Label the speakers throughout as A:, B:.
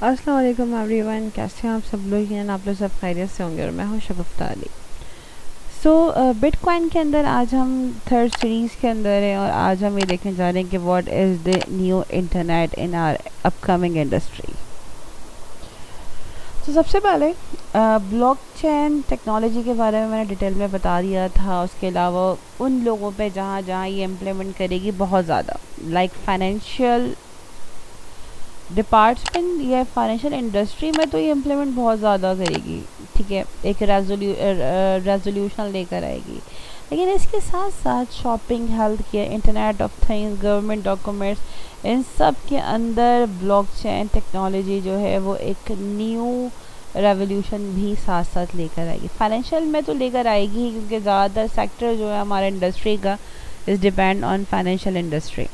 A: अस्सलाम वालेकुम एवरीवन, कैसे हैं आप सब लोग हैं? आप लोग सब खैरियत से होंगे और मैं हूँ शगुफ्ता अली। बिटकॉइन के अंदर आज हम थर्ड सीरीज़ के अंदर हैं और आज हम ये देखने जा रहे हैं कि what is the new internet in our upcoming industry. तो सबसे पहले ब्लॉकचेन टेक्नोलॉजी के बारे में मैंने डिटेल में बता दिया था। उसके अलावा उन लोगों पे जहाँ जहाँ ये इम्प्लीमेंट करेगी बहुत ज़्यादा, लाइक फाइनेंशियल डिपार्टमेंट या फाइनेंशियल इंडस्ट्री में तो ये इम्प्लीमेंट बहुत ज़्यादा करेगी। ठीक है, एक रेजोल्यूशन लेकर आएगी। लेकिन इसके साथ साथ shopping, health care, internet of things, government documents, इन सब के अंदर ब्लॉकचेन टेक्नोलॉजी जो है वो एक न्यू रेवोल्यूशन भी साथ साथ लेकर आएगी। फाइनेंशियल में तो लेकर आएगी क्योंकि ज़्यादातर सेक्टर जो है हमारे इंडस्ट्री का is depend on financial industry.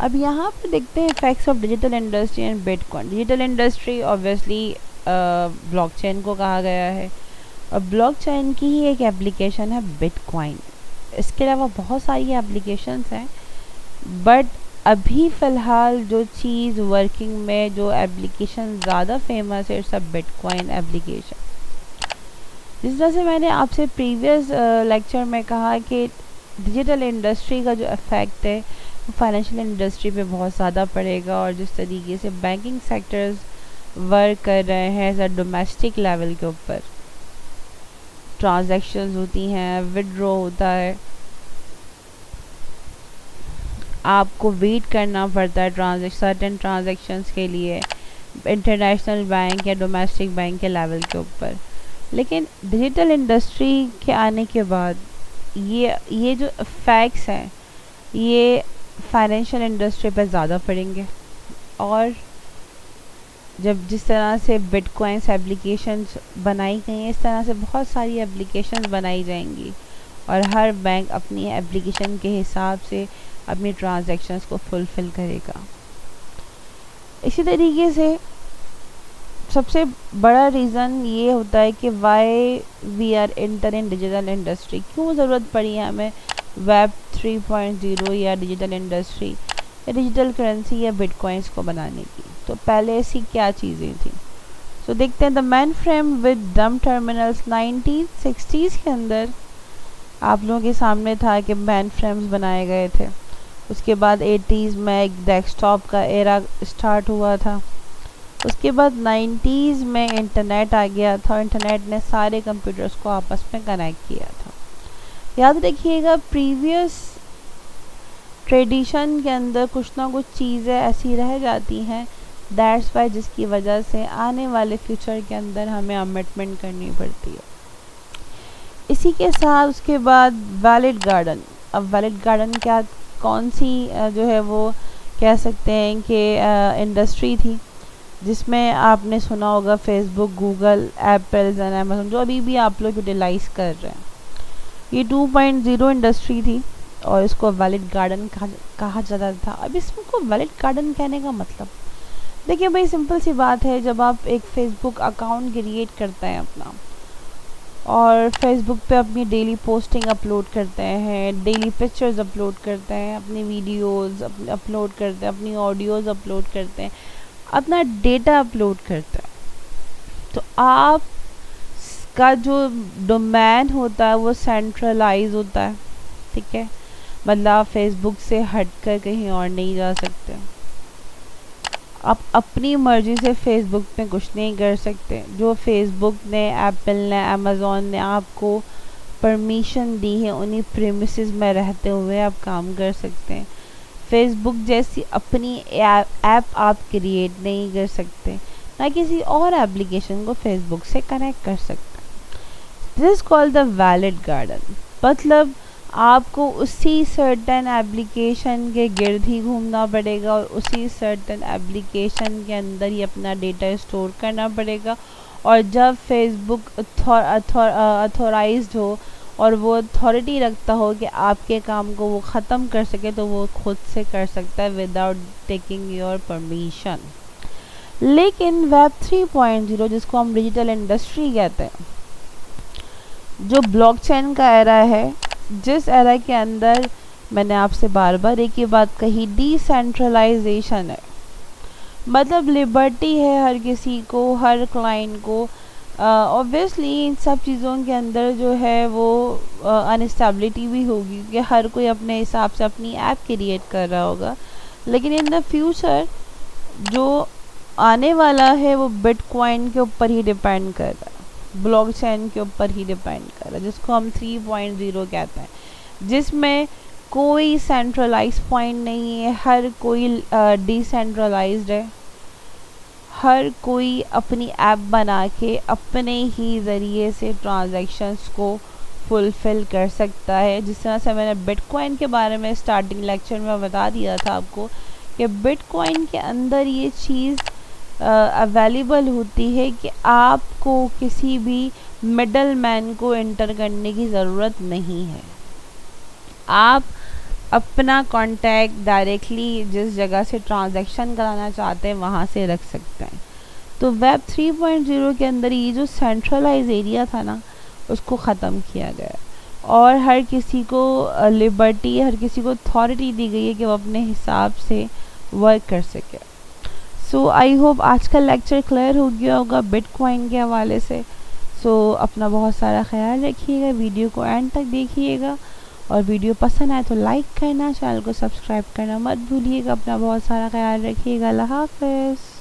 A: अब यहाँ पर देखते हैं effects of digital industry and bitcoin. Digital industry obviously blockchain को कहा गया है और ब्लॉकचेन की ही एक एप्लीकेशन है बिटकॉइन। इसके अलावा बहुत सारी एप्लीकेशंस हैं, बट अभी फ़िलहाल जो चीज़ वर्किंग में, जो एप्लीकेशन ज़्यादा फेमस है, सब बिटकॉइन एप्लीकेशन। जिस तरह से मैंने आपसे प्रीवियस लेक्चर में कहा कि डिजिटल इंडस्ट्री का जो इफ़ेक्ट है फाइनेंशियल इंडस्ट्री पे बहुत ज़्यादा पड़ेगा और जिस तरीके से बैंकिंग सेक्टर्स वर्क कर रहे हैं सर डोमेस्टिक लेवल के ऊपर, ट्रांजैक्शंस होती हैं, विड्रॉ होता है, आपको वेट करना पड़ता है सर्टेन ट्रांजैक्शंस के लिए इंटरनेशनल बैंक या डोमेस्टिक बैंक के लेवल के ऊपर। लेकिन डिजिटल इंडस्ट्री के आने के बाद ये जो इफ़ेक्ट्स हैं ये फाइनेंशियल इंडस्ट्री पर ज़्यादा पड़ेंगे। और जब जिस तरह से बिटकॉइंस एप्लीकेशंस बनाई गई हैं, इस तरह से बहुत सारी एप्लीकेशंस बनाई जाएंगी और हर बैंक अपनी एप्लीकेशन के हिसाब से अपनी ट्रांजैक्शंस को फुलफ़िल करेगा। इसी तरीके से सबसे बड़ा रीज़न ये होता है कि why we are enter in digital industry, क्यों ज़रूरत पड़ी है हमें वेब 3.0 या डिजिटल इंडस्ट्री या डिजिटल करेंसी या बिटकॉइंस को बनाने की। तो पहले ऐसी क्या चीज़ें थी, तो देखते हैं। द मेन फ्रेम विद डम टर्मिनल्स 1960s के अंदर आप लोगों के सामने था कि मेन फ्रेम्स बनाए गए थे। उसके बाद 80s में एक डेस्कटॉप का एरा स्टार्ट हुआ था। उसके बाद 90s में इंटरनेट आ गया था। इंटरनेट ने सारे कंप्यूटर्स को आपस में कनेक्ट किया था। याद रखिएगा, प्रीवियस ट्रेडिशन के अंदर कुछ ना कुछ चीज़ें ऐसी रह जाती हैं, दैट्स वाई जिसकी वजह से आने वाले फ्यूचर के अंदर हमें अमेंडमेंट करनी पड़ती है। इसी के साथ उसके बाद वैलिड गार्डन। अब वैलिड गार्डन क्या, कौन सी जो है वो कह सकते हैं कि इंडस्ट्री थी जिसमें आपने सुना होगा Facebook, Google, Apple and Amazon, जो अभी भी आप लोग यूटिलाइज़ कर रहे हैं। ये 2.0 इंडस्ट्री थी और इसको वैलिड गार्डन कहा जाता था। अब इसको वैलिड गार्डन कहने का मतलब, देखिए भाई, सिंपल सी बात है। जब आप एक फेसबुक अकाउंट क्रिएट करते हैं अपना और फेसबुक पे अपनी डेली पोस्टिंग अपलोड करते हैं, डेली पिक्चर्स अपलोड करते हैं, अपनी वीडियोस अपलोड करते हैं, अपनी ऑडियोज़ अपलोड करते हैं, अपना डेटा अपलोड करते हैं, तो आप का जो डोमेन होता है वो सेंट्रलाइज होता है। ठीक है, मतलब आप फेसबुक से हटकर कहीं और नहीं जा सकते। आप अपनी मर्ज़ी से फेसबुक पे कुछ नहीं कर सकते। जो फेसबुक ने, एप्पल ने, अमेज़ॉन ने आपको परमिशन दी है उन्हीं प्रीमिसेस में रहते हुए आप काम कर सकते हैं। फेसबुक जैसी अपनी ऐप आप क्रिएट नहीं कर सकते, ना किसी और एप्लीकेशन को फेसबुक से कनेक्ट कर सकते। This is called the valid garden. मतलब आपको उसी सर्टेन एप्लीकेशन के गिर्द ही घूमना पड़ेगा और उसी सर्टेन एप्लीकेशन के अंदर ही अपना डेटा स्टोर करना पड़ेगा। और जब फेसबुक अथॉराइज्ड हो और वो अथॉरिटी रखता हो कि आपके काम को वो ख़त्म कर सके, तो वो खुद से कर सकता है विदाउट टेकिंग योर परमिशन। लेकिन वेब 3.0 जिसको हम डिजिटल इंडस्ट्री कहते हैं, जो ब्लॉकचेन का एरा है, जिस एरा के अंदर मैंने आपसे बार बार एक ही बात कही, डिसेंट्रलाइजेशन है। मतलब लिबर्टी है हर किसी को, हर क्लाइंट को। ऑब्वियसली इन सब चीज़ों के अंदर जो है वो अनस्टेबिलिटी भी होगी कि हर कोई अपने हिसाब से अपनी ऐप क्रिएट कर रहा होगा, लेकिन इन द फ्यूचर जो आने वाला है वो बिटकॉइन के ऊपर ही डिपेंड कर रहा है, ब्लॉकचेन के ऊपर ही डिपेंड कर रहा है, जिसको हम 3.0 कहते हैं, जिसमें कोई सेंट्रलाइज पॉइंट नहीं है, हर कोई डिसेंट्रलाइज्ड है, हर कोई अपनी ऐप बना के अपने ही ज़रिए से ट्रांजैक्शंस को फुलफ़िल कर सकता है। जिस तरह से मैंने बिटकॉइन के बारे में स्टार्टिंग लेक्चर में बता दिया था आपको कि बिटकॉइन के अंदर ये चीज़ अवेलेबल होती है कि आपको किसी भी मिडल मैन को एंटर करने की ज़रूरत नहीं है। आप अपना कांटेक्ट डायरेक्टली जिस जगह से ट्रांजैक्शन कराना चाहते हैं वहाँ से रख सकते हैं। तो वेब 3.0 के अंदर ये जो सेंट्रलाइज एरिया था ना, उसको ख़त्म किया गया और हर किसी को लिबर्टी, हर किसी को अथॉरिटी दी गई है कि वो अपने हिसाब से वर्क कर सके। सो आई होप आज का लेक्चर क्लियर हो गया होगा बिटकॉइन के हवाले से। सो अपना बहुत सारा ख्याल रखिएगा, वीडियो को एंड तक देखिएगा और वीडियो पसंद आए तो लाइक करना, चैनल को सब्सक्राइब करना मत भूलिएगा। अपना बहुत सारा ख्याल रखिएगा। अल्लाह हाफ़िज़।